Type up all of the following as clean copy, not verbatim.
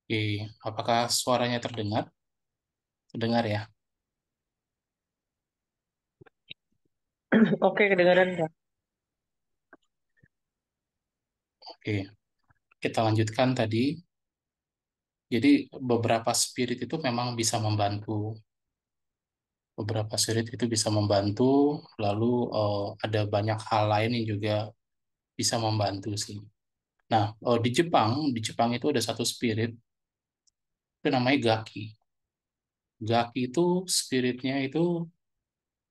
Oke, apakah suaranya terdengar? Terdengar ya? Oke, kedengaran Kak. Oke, kita lanjutkan tadi. Jadi beberapa spirit itu memang bisa membantu. Beberapa spirit itu bisa membantu, lalu ada banyak hal lain yang juga bisa membantu sih. Nah, di Jepang itu ada satu spirit, itu namanya Gaki. Gaki itu spiritnya itu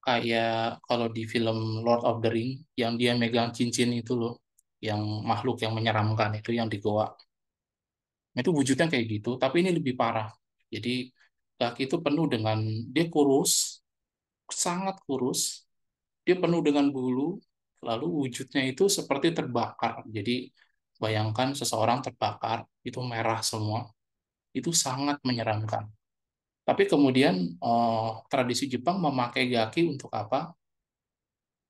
kayak kalau di film Lord of the Ring, yang dia megang cincin itu loh, yang makhluk yang menyeramkan itu yang di goa. Itu wujudnya kayak gitu, tapi ini lebih parah. Jadi kaki itu penuh dengan, dia kurus, sangat kurus, dia penuh dengan bulu, lalu wujudnya itu seperti terbakar. Jadi bayangkan seseorang terbakar, itu merah semua, itu sangat menyeramkan. Tapi kemudian tradisi Jepang memakai gaki untuk apa?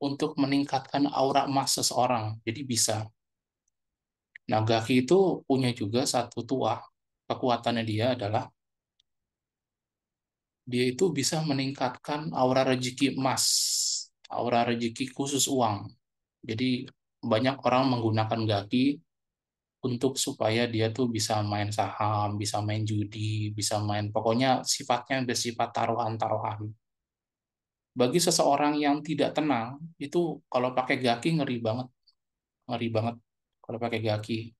Untuk meningkatkan aura emas seseorang. Jadi bisa. Nah, gaki itu punya juga satu tuah. Kekuatannya dia adalah dia itu bisa meningkatkan aura rezeki emas, aura rezeki khusus uang. Jadi banyak orang menggunakan gaki untuk supaya dia tuh bisa main saham, bisa main judi, bisa main pokoknya sifatnya bersifat taruhan-taruhan. Bagi seseorang yang tidak tenang, itu kalau pakai gaki ngeri banget kalau pakai gaki.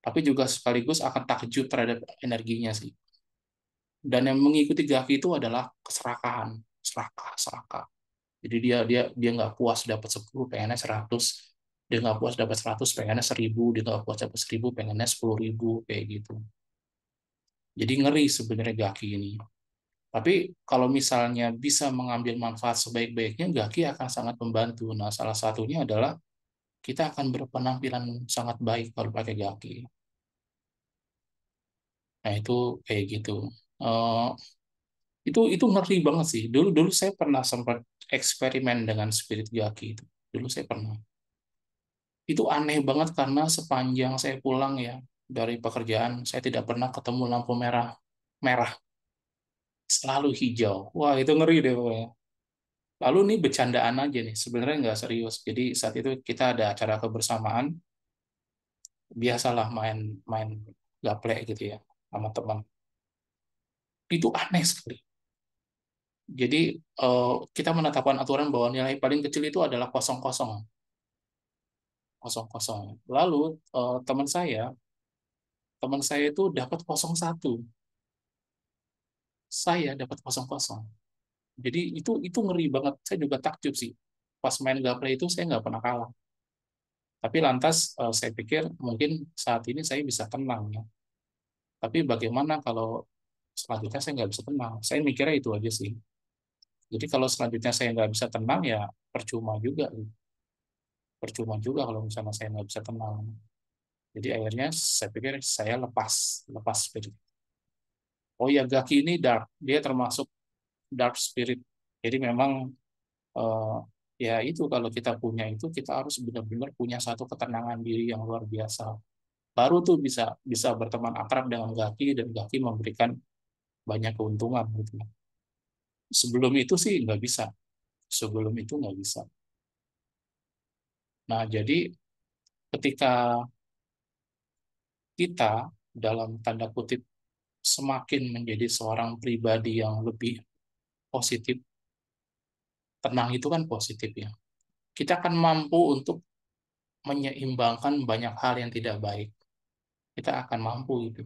Tapi juga sekaligus akan takjub terhadap energinya sih. Dan yang mengikuti gaki itu adalah keserakahan, serakah, serakah. Jadi dia nggak puas dapat 10 pengennya 100, dia nggak puas dapat 100 pengennya 1000, dia nggak puas dapat 1000 pengennya 10.000 kayak gitu. Jadi ngeri sebenarnya Gaki ini. Tapi kalau misalnya bisa mengambil manfaat sebaik-baiknya, Gaki akan sangat membantu. Nah, salah satunya adalah kita akan berpenampilan sangat baik kalau pakai Gaki. Nah, itu kayak gitu. Eh, itu ngeri banget sih. Dulu dulu saya pernah sempat eksperimen dengan spirit Gaki itu. Dulu saya pernah. Itu aneh banget karena sepanjang saya pulang ya dari pekerjaan, saya tidak pernah ketemu lampu merah. Merah, selalu hijau. Wah, itu ngeri deh pokoknya. Lalu nih bercandaan aja nih, sebenarnya nggak serius. Jadi saat itu kita ada acara kebersamaan, biasalah main main gaplek gitu ya sama teman. Itu aneh sekali. Jadi kita menetapkan aturan bahwa nilai paling kecil itu adalah kosong kosong, kosong kosong. Lalu teman saya itu dapat kosong satu, saya dapat kosong kosong. Jadi itu ngeri banget. Saya juga takjub sih. Pas main gameplay itu saya nggak pernah kalah. Tapi lantas saya pikir mungkin saat ini saya bisa tenang ya. Tapi bagaimana kalau selanjutnya saya nggak bisa tenang? Saya mikirnya itu aja sih. Jadi kalau selanjutnya saya nggak bisa tenang ya percuma juga. Percuma juga kalau misalnya saya nggak bisa tenang. Jadi akhirnya saya pikir saya lepas, lepas spirit. Oh ya, Gaki ini dark. Dia termasuk dark spirit. Jadi memang eh, ya itu kalau kita punya itu kita harus benar-benar punya satu ketenangan diri yang luar biasa. Baru tuh bisa bisa berteman akrab dengan Gaki dan Gaki memberikan banyak keuntungan gitu. Sebelum itu sih nggak bisa. Sebelum itu nggak bisa. Nah, jadi ketika kita dalam tanda kutip semakin menjadi seorang pribadi yang lebih positif, tenang itu kan positif ya. Kita akan mampu untuk menyeimbangkan banyak hal yang tidak baik. Kita akan mampu itu.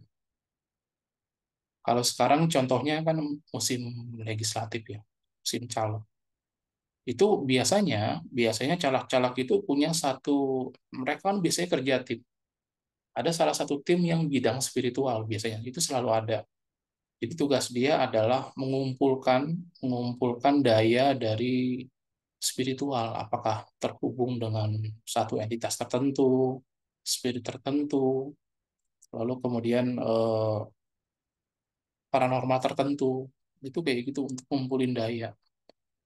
Kalau sekarang contohnya kan musim legislatif ya, musim calon. Itu biasanya caleg-caleg itu punya satu, mereka kan biasanya kerja tim. Ada salah satu tim yang bidang spiritual biasanya, itu selalu ada. Jadi tugas dia adalah mengumpulkan daya dari spiritual, apakah terhubung dengan satu entitas tertentu, spirit tertentu, lalu kemudian paranormal tertentu. Itu kayak gitu untuk ngumpulin daya.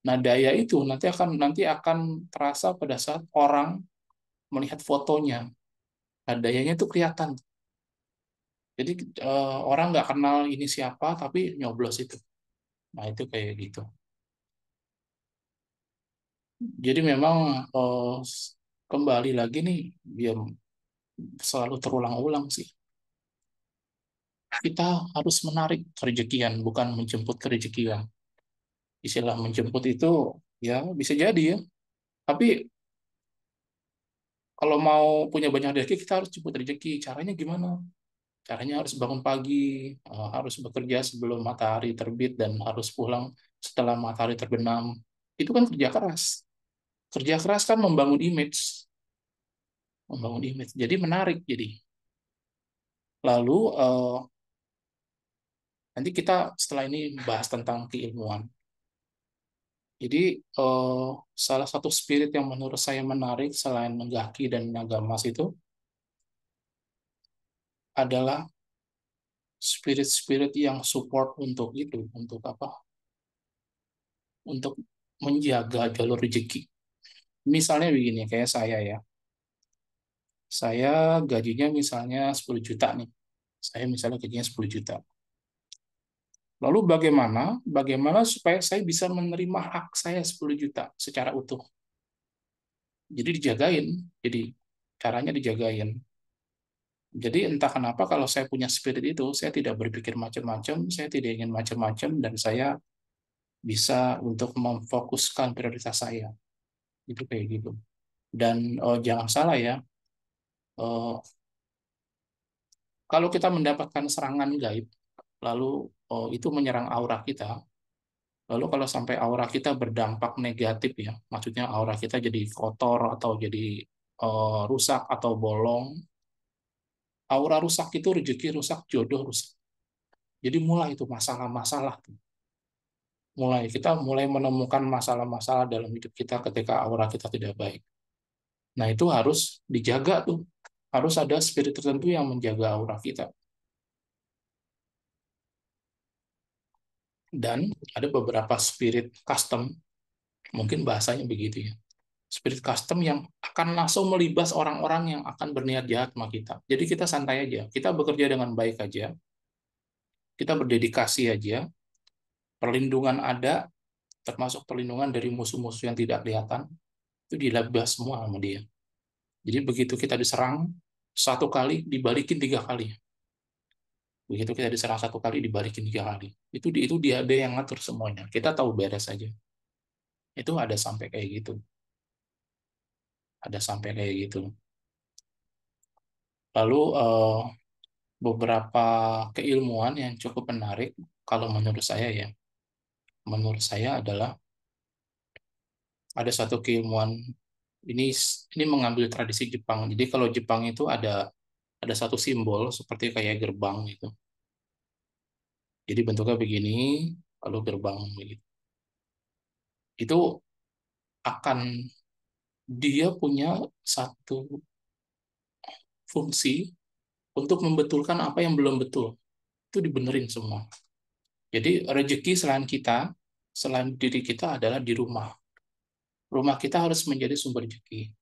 Nah, daya itu nanti akan terasa pada saat orang melihat fotonya. Nah, dayanya itu kelihatan. Jadi orang nggak kenal ini siapa, tapi nyoblos itu. Nah, itu kayak gitu. Jadi memang kembali lagi nih, dia selalu terulang-ulang sih. Kita harus menarik kerejekian, bukan menjemput kerejekian. Istilah menjemput itu ya bisa jadi ya. Tapi kalau mau punya banyak rezeki, kita harus jemput rezeki. Caranya gimana? Caranya harus bangun pagi, harus bekerja sebelum matahari terbit dan harus pulang setelah matahari terbenam. Itu kan kerja keras. Kerja keras kan membangun image. Jadi menarik. Jadi lalu nanti kita setelah ini bahas tentang keilmuan. Jadi salah satu spirit yang menurut saya menarik selain Menggaki dan Naga Emas itu adalah spirit-spirit yang support untuk itu, untuk apa? Untuk menjaga jalur rezeki. Misalnya begini, kayak saya ya. Saya gajinya misalnya 10 juta nih. Saya misalnya gajinya 10 juta. Lalu bagaimana supaya saya bisa menerima hak saya 10 juta secara utuh? Jadi dijagain. Jadi caranya dijagain. Jadi entah kenapa kalau saya punya spirit itu, saya tidak berpikir macam-macam, saya tidak ingin macam-macam, dan saya bisa untuk memfokuskan prioritas saya. Itu kayak gitu. Dan jangan salah ya, eh, kalau kita mendapatkan serangan gaib, lalu itu menyerang aura kita, lalu kalau sampai aura kita berdampak negatif ya, maksudnya aura kita jadi kotor atau jadi rusak atau bolong, aura rusak itu rezeki rusak, jodoh rusak. Jadi mulai itu masalah-masalah tuh. Mulai menemukan masalah-masalah dalam hidup kita ketika aura kita tidak baik. Nah, itu harus dijaga tuh. Harus ada spirit tertentu yang menjaga aura kita. Dan ada beberapa spirit custom, mungkin bahasanya begitu ya. Spirit custom yang akan langsung melibas orang-orang yang akan berniat jahat sama kita. Jadi kita santai aja. Kita bekerja dengan baik aja. Kita berdedikasi aja. Perlindungan ada, termasuk perlindungan dari musuh-musuh yang tidak kelihatan. Itu dilabas semua sama dia. Jadi begitu kita diserang, satu kali dibalikin 3 kali. Begitu kita diserang satu kali dibalikin 3 kali. Itu dia ada yang ngatur semuanya. Kita tahu beres saja. Itu ada sampai kayak gitu. Ada sampai kayak gitu. Lalu beberapa keilmuan yang cukup menarik kalau menurut saya ya. Menurut saya adalah ada satu keilmuan ini ini mengambil tradisi Jepang. Jadi kalau Jepang itu ada satu simbol seperti kayak gerbang gitu. Jadi bentuknya begini, lalu gerbang begitu. Itu akan dia punya satu fungsi untuk membetulkan apa yang belum betul. Itu dibenerin semua. Jadi rezeki selain diri kita adalah di rumah. Rumah kita harus menjadi sumber rezeki.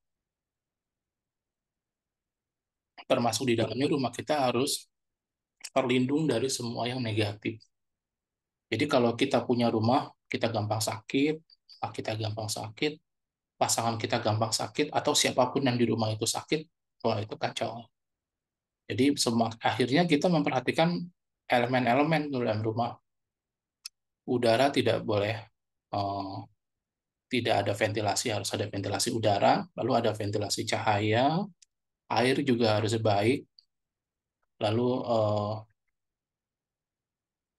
Termasuk di dalamnya rumah kita harus terlindung dari semua yang negatif. Jadi kalau kita punya rumah, kita gampang sakit, kita gampang sakit, pasangan kita gampang sakit, atau siapapun yang di rumah itu sakit, wah itu kacau. Jadi semua akhirnya kita memperhatikan elemen-elemen di dalam rumah. Udara tidak boleh, eh, tidak ada ventilasi, harus ada ventilasi udara, lalu ada ventilasi cahaya, air juga harus baik, lalu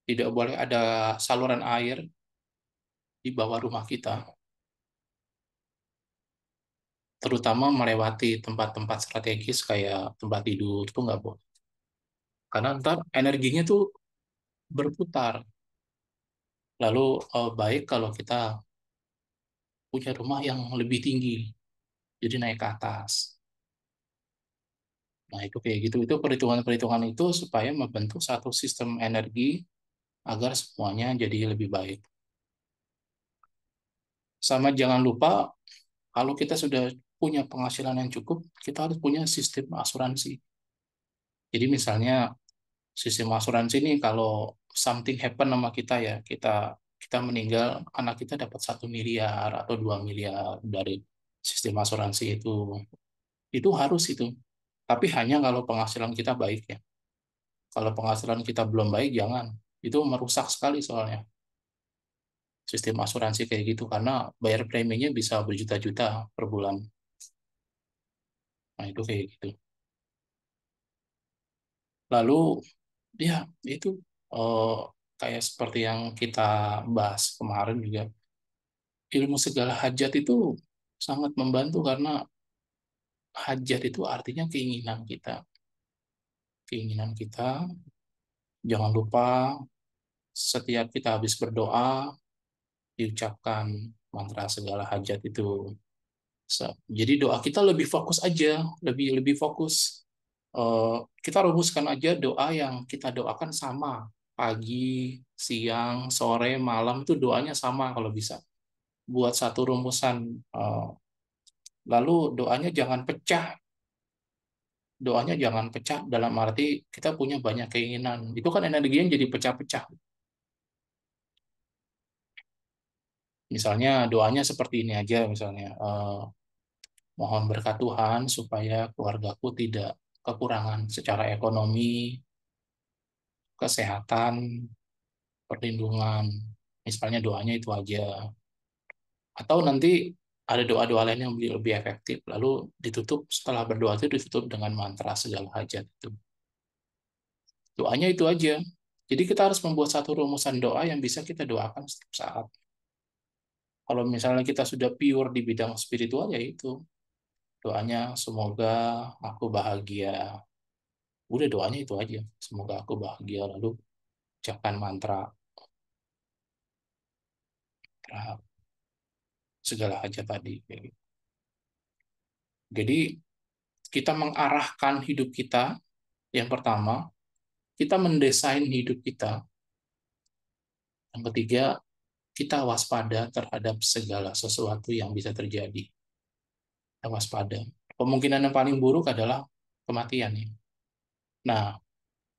tidak boleh ada saluran air di bawah rumah kita, terutama melewati tempat-tempat strategis kayak tempat tidur itu nggak boleh. Karena ntar energinya tuh berputar. Lalu baik kalau kita punya rumah yang lebih tinggi, jadi naik ke atas. Nah, itu kayak gitu. Itu perhitungan-perhitungan itu supaya membentuk satu sistem energi agar semuanya jadi lebih baik. Sama jangan lupa, kalau kita sudah punya penghasilan yang cukup, kita harus punya sistem asuransi. Jadi misalnya Sistem asuransi ini kalau something happen sama kita ya, kita meninggal, anak kita dapat 1 miliar atau 2 miliar dari sistem asuransi itu harus itu. Tapi hanya kalau penghasilan kita baik ya. Kalau penghasilan kita belum baik, jangan. Itu merusak sekali soalnya sistem asuransi kayak gitu karena bayar preminya bisa berjuta-juta per bulan. Nah itu kayak gitu. Lalu ya itu eh, kayak seperti yang kita bahas kemarin juga, ilmu segala hajat itu sangat membantu karena hajat itu artinya keinginan kita. Keinginan kita, jangan lupa setiap kita habis berdoa, diucapkan mantra segala hajat itu. Jadi doa kita lebih fokus aja, lebih lebih fokus. Kita rumuskan aja doa yang kita doakan sama. Pagi, siang, sore, malam itu doanya sama kalau bisa. Buat satu rumusan. Lalu doanya jangan pecah. Doanya jangan pecah dalam arti kita punya banyak keinginan. Itu kan energinya jadi pecah-pecah. Misalnya doanya seperti ini aja, misalnya mohon berkat Tuhan supaya keluargaku tidak kekurangan secara ekonomi, kesehatan, perlindungan. Misalnya doanya itu aja. Atau nanti ada doa-doa lain yang lebih efektif. Lalu ditutup, setelah berdoa itu ditutup dengan mantra segala hajat itu. Doanya itu aja. Jadi kita harus membuat satu rumusan doa yang bisa kita doakan setiap saat. Kalau misalnya kita sudah pure di bidang spiritual, ya itu. Doanya semoga aku bahagia. Udah doanya itu aja. Semoga aku bahagia. Lalu ucapkan mantra, mantra segala hajat tadi. Jadi kita mengarahkan hidup kita. Yang pertama, kita mendesain hidup kita. Yang ketiga, kita waspada terhadap segala sesuatu yang bisa terjadi. Kita waspada. Kemungkinan yang paling buruk adalah kematian. Ya. Nah,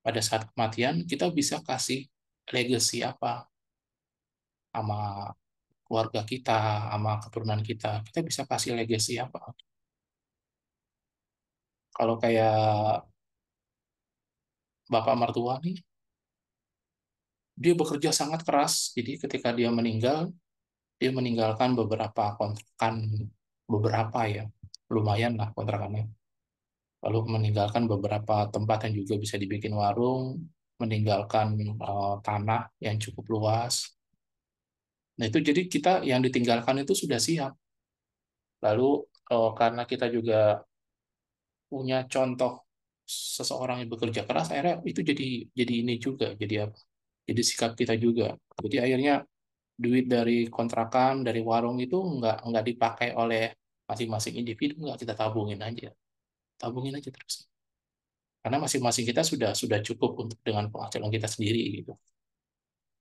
pada saat kematian, kita bisa kasih legacy apa sama keluarga kita, sama keturunan kita. Kita bisa kasih legacy apa. Kalau kayak bapak mertua nih, dia bekerja sangat keras. Jadi ketika dia meninggalkan beberapa kontrakan, beberapa ya, lumayan lah kontrakannya. Lalu meninggalkan beberapa tempat yang juga bisa dibikin warung, meninggalkan tanah yang cukup luas. Nah itu jadi kita yang ditinggalkan itu sudah siap. Lalu karena kita juga punya contoh seseorang yang bekerja keras, akhirnya itu jadi ini juga, jadi apa? Jadi sikap kita juga. Jadi akhirnya duit dari kontrakan, dari warung itu nggak dipakai oleh masing-masing individu, nggak kita tabungin aja terus. Karena masing-masing kita sudah cukup untuk dengan penghasilan kita sendiri gitu.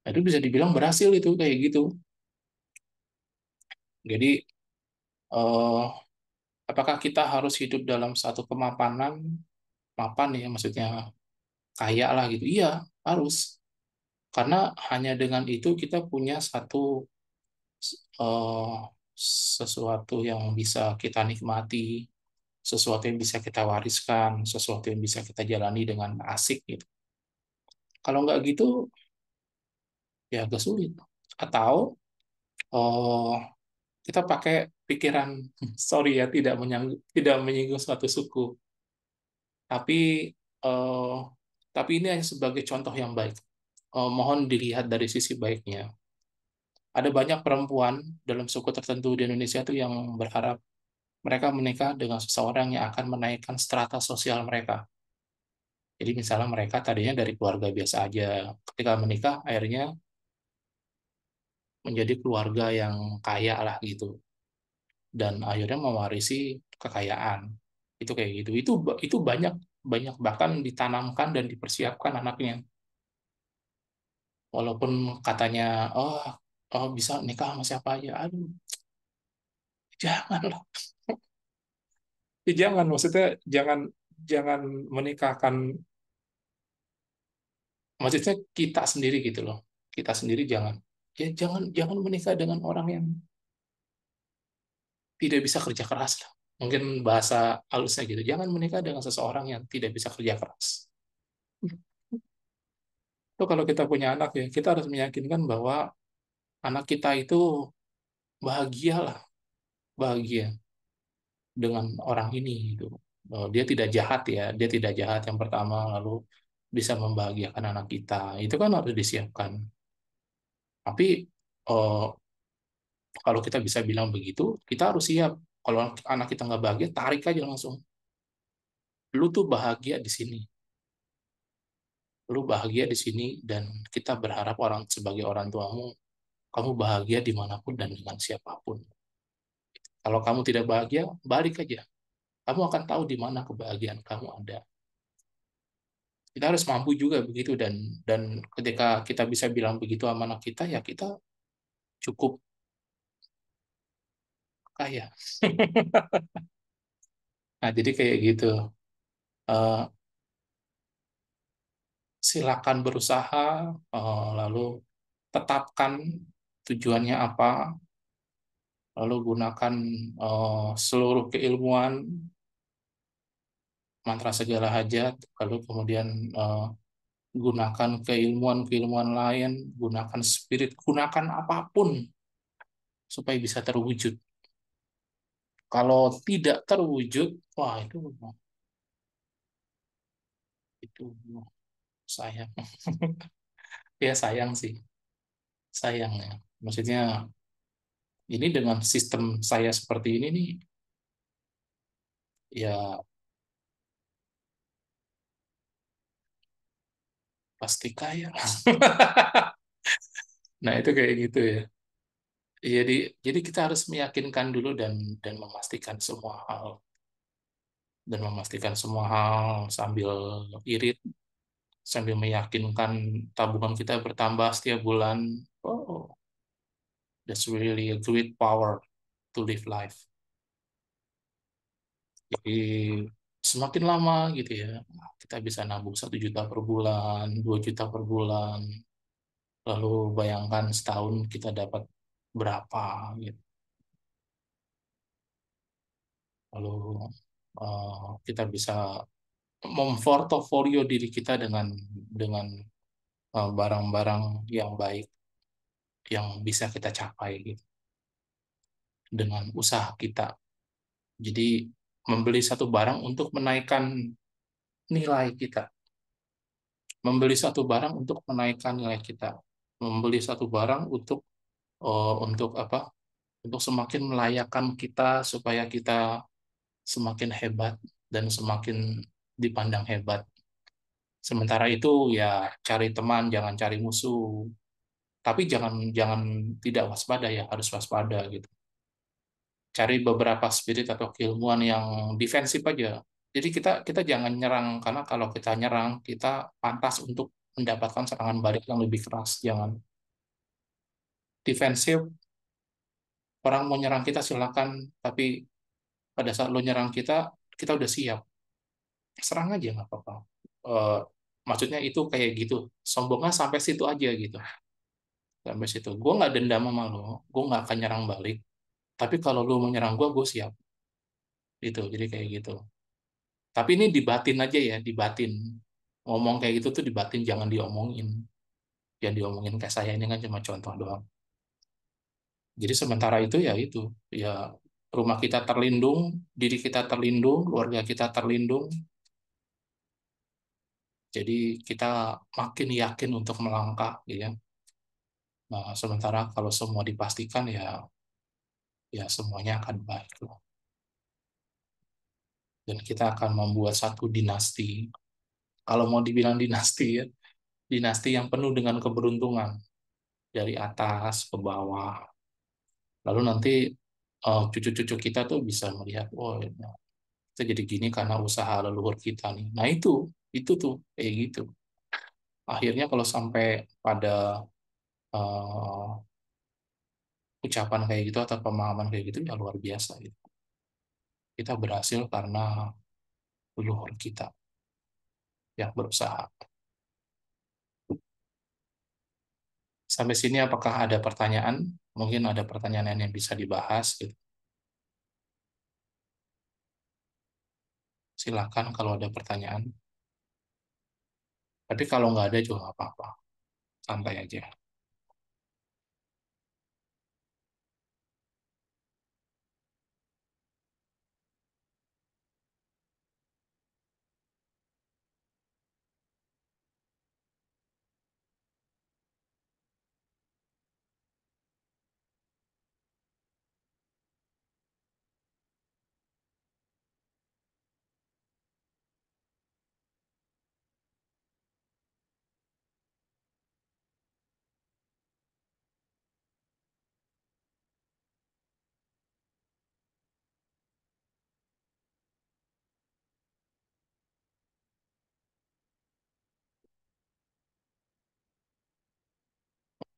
Nah, itu bisa dibilang berhasil itu kayak gitu. Jadi eh, apakah kita harus hidup dalam satu kemapanan, mapan ya maksudnya kaya lah gitu? Iya harus. Karena hanya dengan itu kita punya satu eh, sesuatu yang bisa kita nikmati, sesuatu yang bisa kita wariskan, sesuatu yang bisa kita jalani dengan asik gitu. Kalau nggak gitu, ya agak sulit. Atau eh, kita pakai pikiran, sorry ya, tidak menyinggung suatu suku, tapi eh, tapi ini hanya sebagai contoh yang baik. Mohon dilihat dari sisi baiknya. Ada banyak perempuan dalam suku tertentu di Indonesia itu yang berharap mereka menikah dengan seseorang yang akan menaikkan strata sosial mereka. Jadi misalnya mereka tadinya dari keluarga biasa aja, ketika menikah akhirnya menjadi keluarga yang kaya lah gitu, dan akhirnya mewarisi kekayaan. Itu kayak gitu. Itu banyak banyak bahkan ditanamkan dan dipersiapkan anaknya. Walaupun katanya oh oh bisa nikah sama siapa aja. Aduh, jangan lah. Jangan maksudnya jangan jangan menikahkan Maksudnya kita sendiri gitu loh. Kita sendiri jangan, ya jangan jangan menikah dengan orang yang tidak bisa kerja keras lah. Mungkin bahasa halusnya gitu. Jangan menikah dengan seseorang yang tidak bisa kerja keras. Itu kalau kita punya anak ya, kita harus meyakinkan bahwa anak kita itu bahagia lah, bahagia dengan orang ini gitu. Dia tidak jahat ya, dia tidak jahat yang pertama, lalu bisa membahagiakan anak kita. Itu kan harus disiapkan. Tapi eh, kalau kita bisa bilang begitu, kita harus siap. Kalau anak kita nggak bahagia, tarik aja langsung. Lu tuh bahagia di sini. Lu bahagia di sini dan kita berharap orang sebagai orang tuamu, kamu bahagia dimanapun dan dengan siapapun. Kalau kamu tidak bahagia, balik aja. Kamu akan tahu di mana kebahagiaan kamu ada. Kita harus mampu juga begitu dan ketika kita bisa bilang begitu sama anak kita, ya kita cukup kaya. Nah, jadi kayak gitu. Eh, Silakan berusaha, lalu tetapkan tujuannya apa, lalu gunakan seluruh keilmuan, mantra segala hajat, lalu kemudian gunakan keilmuan-keilmuan lain, gunakan spirit, gunakan apapun supaya bisa terwujud. Kalau tidak terwujud, wah itu sayang. Ya sayang sih, sayang ya. Maksudnya ini dengan sistem saya seperti ini nih, ya pasti kaya. Nah itu kayak gitu ya. Jadi kita harus meyakinkan dulu dan memastikan semua hal sambil irit, sambil meyakinkan tabungan kita bertambah setiap bulan. Oh, that's really a great power to live life. Jadi semakin lama gitu ya, kita bisa nabung 1 juta per bulan, 2 juta per bulan. Lalu bayangkan setahun kita dapat berapa gitu. Lalu kita bisa memportofolio diri kita dengan barang-barang yang baik yang bisa kita capai gitu dengan usaha kita. Jadi membeli satu barang untuk menaikkan nilai kita, membeli satu barang untuk menaikkan nilai kita, membeli satu barang untuk apa? Untuk semakin melayakkan kita supaya kita semakin hebat dan semakin dipandang hebat. Sementara itu ya cari teman, jangan cari musuh. Tapi jangan jangan tidak waspada ya, harus waspada gitu. Cari beberapa spirit atau keilmuan yang defensif aja. Jadi kita kita jangan nyerang karena kalau kita nyerang kita pantas untuk mendapatkan serangan balik yang lebih keras. Jangan defensif, orang mau nyerang kita silakan, tapi pada saat lo nyerang kita, kita udah siap. Serang aja nggak apa-apa. Eh, Maksudnya itu kayak gitu. Sombongnya sampai situ aja gitu. Sampai situ. Gue nggak dendam sama lo, gue nggak akan nyerang balik. Tapi kalau lo mau nyerang gue siap. Gitu. Jadi kayak gitu. Tapi ini dibatin aja ya, dibatin. Ngomong kayak gitu tuh dibatin, jangan diomongin. Yang diomongin kayak saya ini kan cuma contoh doang. Jadi sementara itu, ya rumah kita terlindung, diri kita terlindung, keluarga kita terlindung. Jadi kita makin yakin untuk melangkah, gitu ya. Nah, sementara kalau semua dipastikan ya semuanya akan baik loh. Dan kita akan membuat satu dinasti. Kalau mau dibilang dinasti ya, dinasti yang penuh dengan keberuntungan dari atas ke bawah. Lalu nanti cucu-cucu kita tuh bisa melihat, oh ya, kita jadi gini karena usaha leluhur kita nih. Nah itu tuh kayak gitu. Akhirnya kalau sampai pada eh, ucapan kayak gitu atau pemahaman kayak gitu ya luar biasa gitu. Kita berhasil karena leluhur kita yang berusaha. Sampai sini apakah ada pertanyaan? Mungkin ada pertanyaan yang bisa dibahas gitu. Silakan kalau ada pertanyaan. Tapi kalau nggak ada juga nggak apa-apa. Santai aja.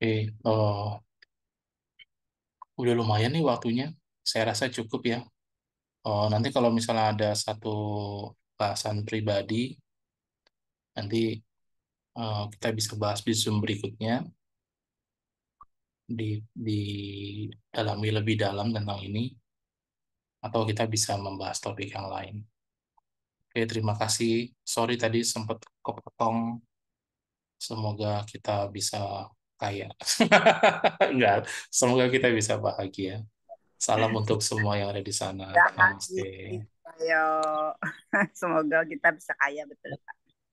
Oke, udah lumayan nih waktunya. Saya rasa cukup ya. Nanti kalau misalnya ada satu bahasan pribadi, nanti kita bisa bahas di Zoom berikutnya, didalami lebih dalam tentang ini, atau kita bisa membahas topik yang lain. Oke, terima kasih. Sorry tadi sempat kepotong. Semoga kita bisa kaya. Enggak, semoga kita bisa bahagia. Salam untuk semua yang ada di sana. Jangan Namaste. gitu, ayo. Semoga kita bisa kaya betul.